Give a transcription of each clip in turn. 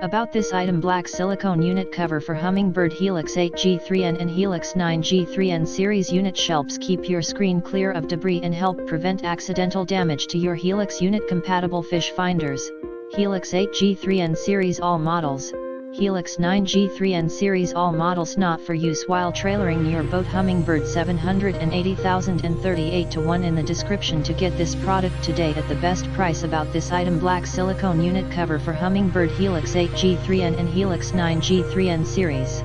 About this item: black silicone unit cover for Hummingbird HELIX 8 G3N and HELIX 9 G3N Series unit shelves keep your screen clear of debris and help prevent accidental damage to your HELIX unit. Compatible Fishfinders, HELIX 8 G3N Series all models, HELIX 9 G3N Series all models not for use while trailering your boat. Hummingbird 780,038-1 in the description to get this product today at the best price. About this item: black silicone unit cover for Hummingbird HELIX 8 G3N and HELIX 9 G3N Series.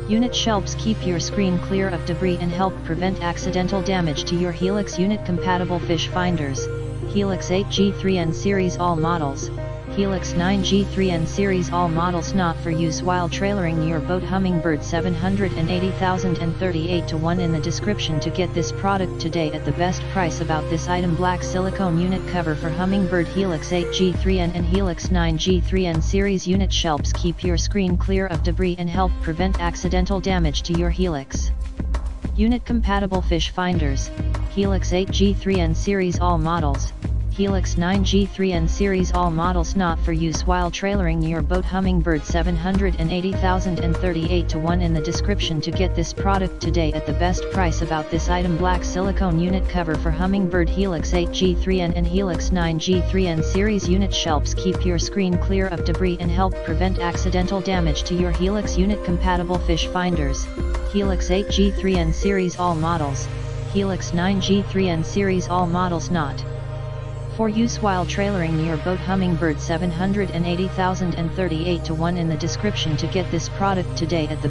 Unit shelves keep your screen clear of debris and help prevent accidental damage to your HELIX unit. Compatible Fishfinders, HELIX 8 G3N Series all models, HELIX 9 G3N Series all models not for use while trailering your boat. Hummingbird 780,038-1 in the description to get this product today at the best price. About this item: black silicone unit cover for Hummingbird HELIX 8 G3N and HELIX 9 G3N Series. Unit shelves keep your screen clear of debris and help prevent accidental damage to your HELIX unit. Compatible Fishfinders, HELIX 8 G3N Series all models, HELIX 9 G3N Series all models not for use while trailering your boat. Hummingbird 780,038-1 in the description to get this product today at the best price. About this item: black silicone unit cover for Hummingbird HELIX 8 G3N and HELIX 9 G3N Series. Unit shelves keep your screen clear of debris and help prevent accidental damage to your HELIX unit. Compatible Fishfinders, HELIX 8 G3N Series all models, HELIX 9 G3N Series all models not for use while trailering your boat. Hummingbird 780,038-1 in the description to get this product today at the